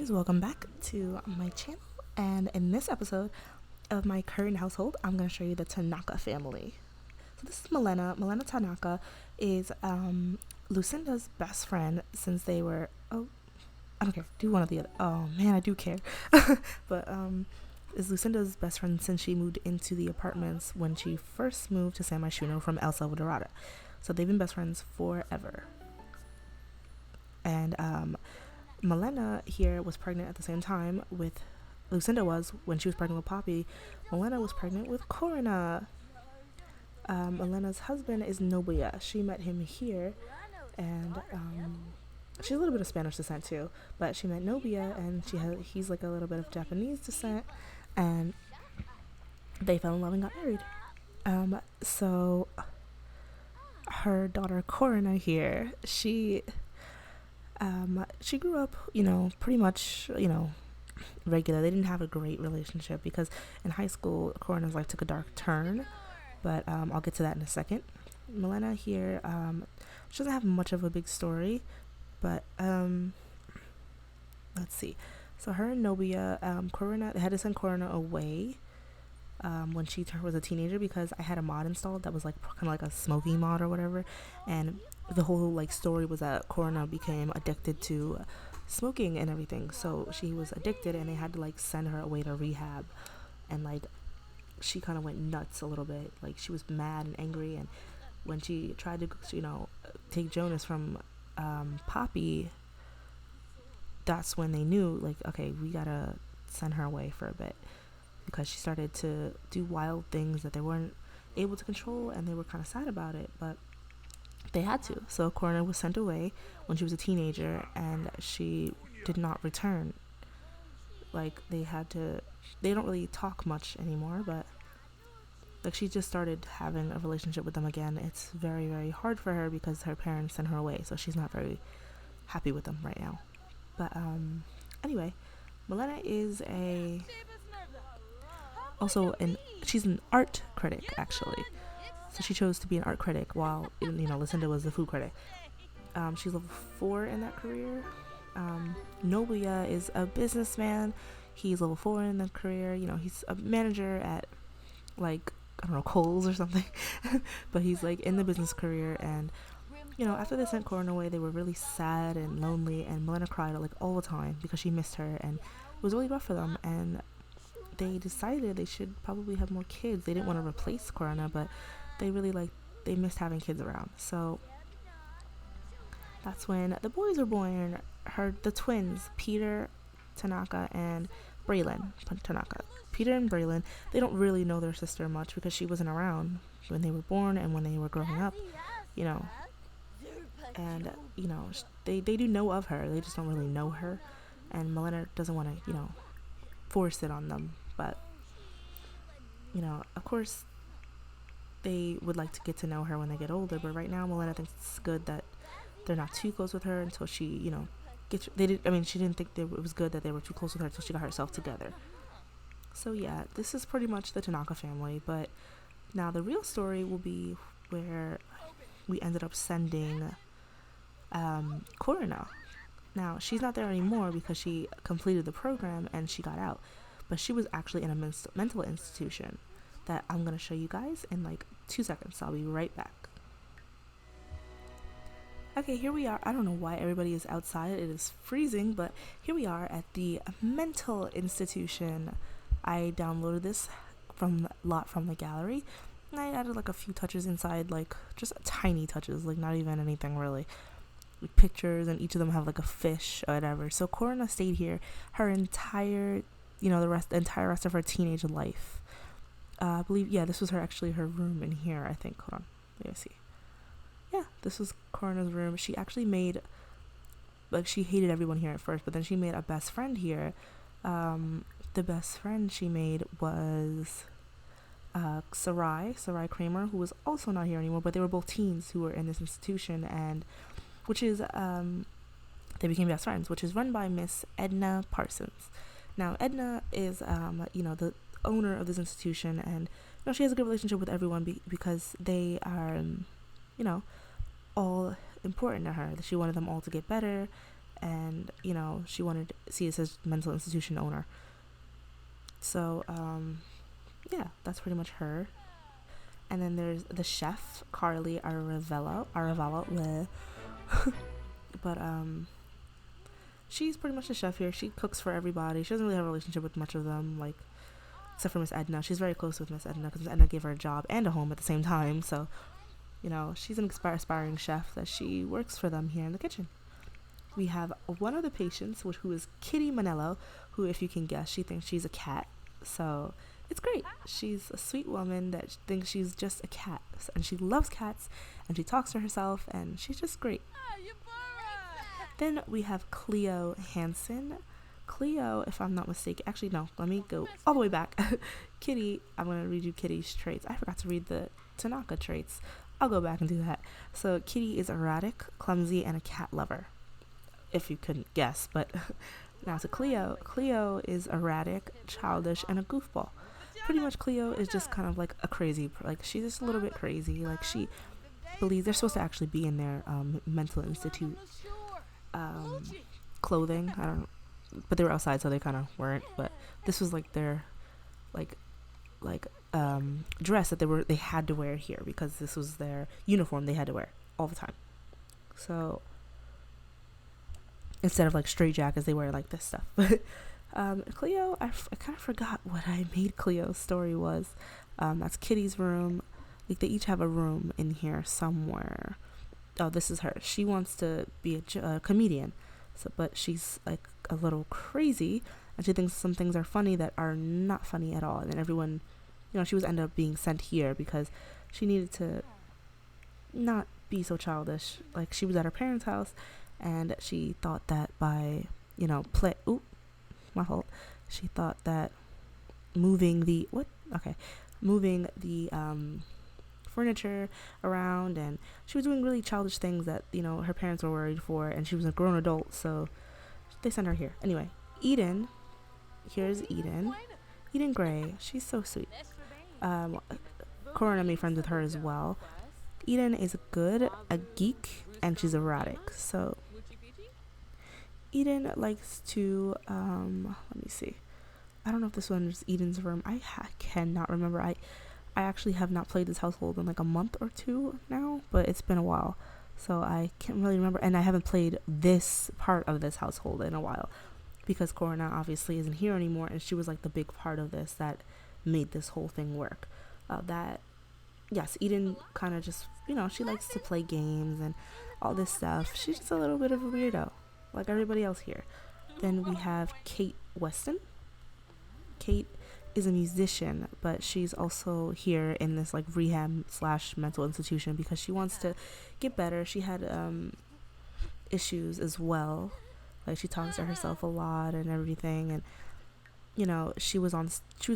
guys, welcome back to my channel, and in this episode of my current household I'm going to show you the Tanaka family. So this is Malena Tanaka is Lucinda's best friend since they were I don't care, do one or the other. Oh man, I do care. But is Lucinda's best friend since she moved into the apartments when she first moved to San Myshuno from El Salvador. So they've been best friends forever. And Malena here was pregnant at the same time with Lucinda was when she was pregnant with Poppy. Malena was pregnant with Corina. Malena's husband is Nobuya. She met him here, and she's a little bit of Spanish descent too, but she met Nobuya, and he's like a little bit of Japanese descent, and they fell in love and got married. So her daughter Corina here, she grew up, pretty much, regular. They didn't have a great relationship because in high school, Corina's life took a dark turn, but I'll get to that in a second. Malena here, she doesn't have much of a big story, but let's see. So her and Nobuya, Corina, they had to send Corina away when she was a teenager because I had a mod installed that was like kind of like a smoking mod or whatever, and the whole like story was that Corina became addicted to smoking and everything, so she was addicted and they had to like send her away to rehab, and like she kind of went nuts a little bit. Like she was mad and angry, and when she tried to take Jonas from Poppy, that's when they knew like, okay, we gotta send her away for a bit because she started to do wild things that they weren't able to control, and they were kind of sad about it, but they had to. So Corina was sent away when she was a teenager, and she did not return. Like they don't really talk much anymore, but like she just started having a relationship with them again. It's very, very hard for her because her parents sent her away, so she's not very happy with them right now. But anyway, Malena is she's an art critic actually. So she chose to be an art critic while, Lucinda was the food critic. She's level 4 in that career. Nobuya is a businessman. He's level 4 in the career. He's a manager at, like, I don't know, Kohl's or something. But he's, like, in the business career. And, after they sent Corina away, they were really sad and lonely. And Malena cried, like, all the time because she missed her. And it was really rough for them. And they decided they should probably have more kids. They didn't want to replace Corina, but they missed having kids around. So that's when the boys were born. The twins, Peter Tanaka and Braylon Tanaka. Peter and Braylon, they don't really know their sister much because she wasn't around when they were born and when they were growing up, and they do know of her, they just don't really know her, and Malena doesn't want to force it on them, but of course they would like to get to know her when they get older, but right now Malena thinks it's good that they're not too close with her until she, she didn't think it was good that they were too close with her until she got herself together. So yeah, this is pretty much the Tanaka family, but now the real story will be where we ended up sending Corina. Now, she's not there anymore because she completed the program and she got out, but she was actually in a mental institution that I'm going to show you guys in like 2 seconds. So I'll be right back. Okay, here we are. I don't know why everybody is outside. It is freezing, but here we are at the mental institution. I downloaded this from the gallery, and I added like a few touches inside, like just tiny touches, like not even anything really. Like pictures, and each of them have like a fish or whatever. So Corina stayed here her entire, the entire rest of her teenage life. I believe, this was her room in here, I think. Hold on, let me see. Yeah, this was Corina's room. She actually made, like, she hated everyone here at first, but then she made a best friend here. The best friend she made was Sarai Kramer, who was also not here anymore, but they were both teens who were in this institution, and which is, they became best friends, which is run by Miss Edna Parsons. Now, Edna is, the owner of this institution, and she has a good relationship with everyone because they are all important to her. She wanted them all to get better, and she wanted to see us as mental institution owner. So yeah, that's pretty much her. And then there's the chef, Carly Aravello bleh. But she's pretty much the chef here. She cooks for everybody. She doesn't really have a relationship with much of them, like except for Miss Edna. She's very close with Miss Edna because Miss Edna gave her a job and a home at the same time. So she's an aspiring chef that she works for them here in the kitchen. We have one of the patients, who is Kitty Manello, who, if you can guess, she thinks she's a cat. So it's great. She's a sweet woman that thinks she's just a cat, and she loves cats, and she talks to herself, and she's just great. Then we have Cleo Hansen. Cleo, if I'm not mistaken, actually no, let me go all the way back. Kitty, I'm going to read you Kitty's traits. I forgot to read the Tanaka traits. I'll go back and do that. So Kitty is erratic, clumsy, and a cat lover, if you couldn't guess. But now to Cleo is erratic, childish, and a goofball. Pretty much Cleo is just kind of like a crazy, like she's just a little bit crazy. Like she believes they're supposed to actually be in their mental institute clothing. I don't know, but they were outside, so they kind of weren't. But this was like their like dress that they had to wear here, because this was their uniform they had to wear all the time. So instead of like straight jackets, they wear like this stuff. But Cleo, I kind of forgot what I made Cleo's story was. That's Kitty's room. Like they each have a room in here somewhere. Oh, this is her. She wants to be a comedian, but she's like a little crazy, and she thinks some things are funny that are not funny at all. And then everyone, she was ended up being sent here because she needed to not be so childish. Like she was at her parents' house, and she thought that by my fault. She thought that moving the furniture around, and she was doing really childish things that her parents were worried for, and she was a grown adult, so they sent her here. Anyway, Eden, here's Eden Gray. She's so sweet. Corina made friends with her as well. Eden is a geek, and she's erratic. So Eden likes to let me see, I don't know if this one is Eden's room. I cannot remember. I actually have not played this household in like a month or two now, but it's been a while, so I can't really remember. And I haven't played this part of this household in a while because Corina obviously isn't here anymore, and she was like the big part of this that made this whole thing work. Yes, Eden kind of just, she likes to play games and all this stuff. She's just a little bit of a weirdo, like everybody else here. Then we have Kate Weston. Kate is a musician, but she's also here in this like rehab / mental institution because she wants to get better. She had issues as well, like she talks to herself a lot and everything, and she was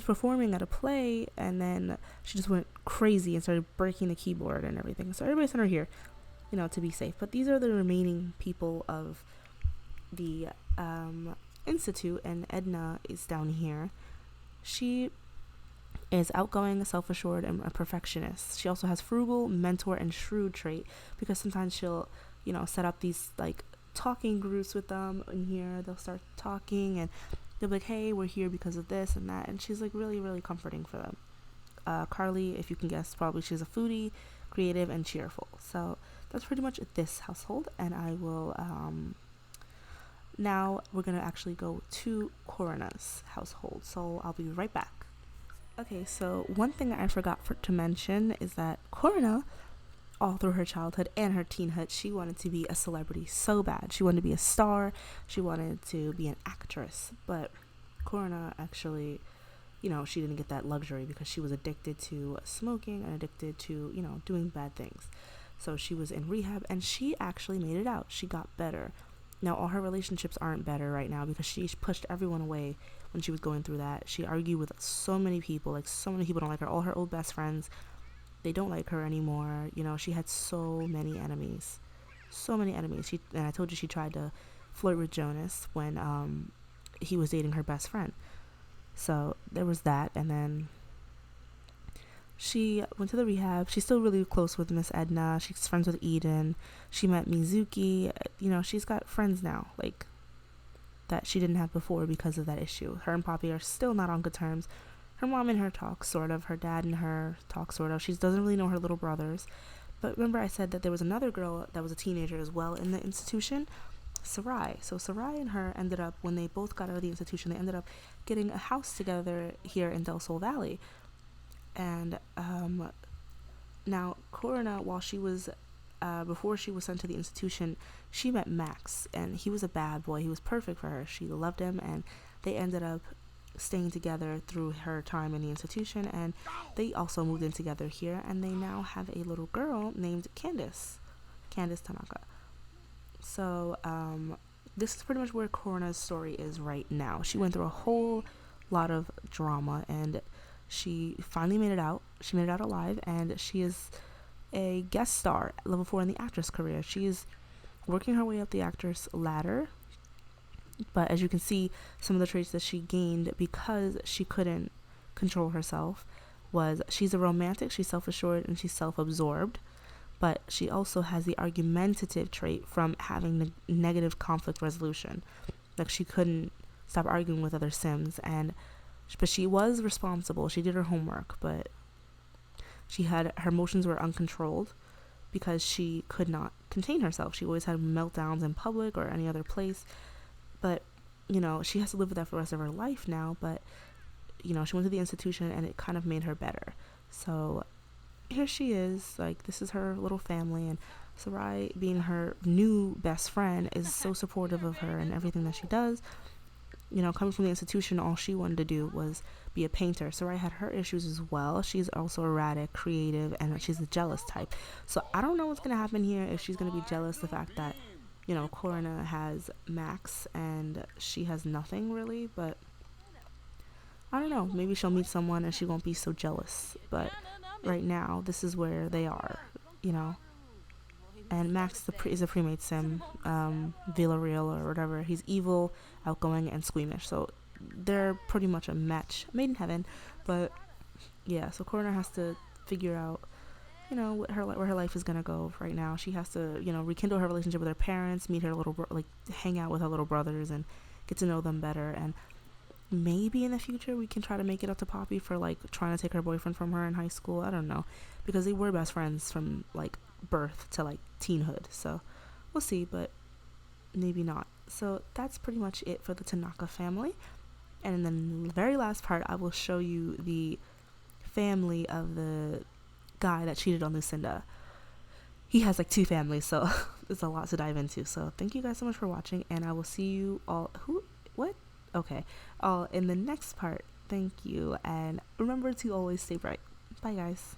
performing at a play, and then she just went crazy and started breaking the keyboard and everything. So everybody sent her here to be safe. But these are the remaining people of the institute, and Edna is down here. She is outgoing, self-assured, and a perfectionist. She also has frugal, mentor, and shrewd trait, because sometimes she'll, set up these like talking groups with them in here. They'll start talking, and they'll be like, hey, we're here because of this and that. And she's like really, really comforting for them. Carly, if you can guess, probably she's a foodie, creative, and cheerful. So that's pretty much this household. And I will, now we're going to actually go to Corina's household. So I'll be right back. Okay, so one thing I forgot to mention is that Corina, all through her childhood and her teenhood, she wanted to be a celebrity so bad. She wanted to be a star. She wanted to be an actress. But Corina actually, she didn't get that luxury because she was addicted to smoking and addicted to, doing bad things. So she was in rehab, and she actually made it out. She got better. Now, all her relationships aren't better right now because she pushed everyone away when she was going through that. She argued with so many people. Like, so many people don't like her. All her old best friends, they don't like her anymore. She had so many enemies. So many enemies. And I told you she tried to flirt with Jonas when he was dating her best friend. So there was that. And then she went to the rehab. She's still really close with Miss Edna. She's friends with Eden. She met Mizuki. She's got friends now, like, that she didn't have before because of that issue. Her and Poppy are still not on good terms. Her mom and her talk, sort of. Her dad and her talk, sort of. She doesn't really know her little brothers. But remember I said that there was another girl that was a teenager as well in the institution? Sarai. So Sarai and her ended up, when they both got out of the institution, they ended up getting a house together here in Del Sol Valley. And now Corina, while she was before she was sent to the institution, she met Max, and he was a bad boy. He was perfect for her. She loved him, and they ended up staying together through her time in the institution, and they also moved in together here, and they now have a little girl named Candace Tanaka. So this is pretty much where Corina's story is right now. She went through a whole lot of drama, and she finally made it out. She made it out alive, and she is a guest star at level 4 in the actress career. She is working her way up the actress ladder, but as you can see, some of the traits that she gained because she couldn't control herself was she's a romantic, she's self-assured, and she's self-absorbed, but she also has the argumentative trait from having negative conflict resolution. Like, she couldn't stop arguing with other Sims, but she was responsible. She did her homework, but her emotions were uncontrolled because she could not contain herself. She always had meltdowns in public or any other place. But, she has to live with that for the rest of her life now. But, she went to the institution, and it kind of made her better. So here she is. Like, this is her little family. And Sarai, being her new best friend, is so supportive of her and everything that she does. Coming from the institution, all she wanted to do was be a painter. Sarai had her issues as well. She's also erratic, creative, and she's a jealous type. So I don't know what's going to happen here, if she's going to be jealous the fact that, Corina has Max and she has nothing really. But I don't know. Maybe she'll meet someone and she won't be so jealous. But right now, this is where they are, And Max is a pre-made Sim, Villareal or whatever. He's evil, outgoing, and squeamish. So they're pretty much a match made in heaven. But yeah, so Corina has to figure out, where her life is gonna go right now. She has to, rekindle her relationship with her parents, meet her hang out with her little brothers, and get to know them better. And maybe in the future we can try to make it up to Poppy for trying to take her boyfriend from her in high school. I don't know, because they were best friends from birth to teenhood. So we'll see, but maybe not. So that's pretty much it for the Tanaka family. And in the very last part, I will show you the family of the guy that cheated on Lucinda. He has 2 families, so there's a lot to dive into. So thank you guys so much for watching, and I will see you all all in the next part. Thank you, and remember to always stay bright. Bye guys.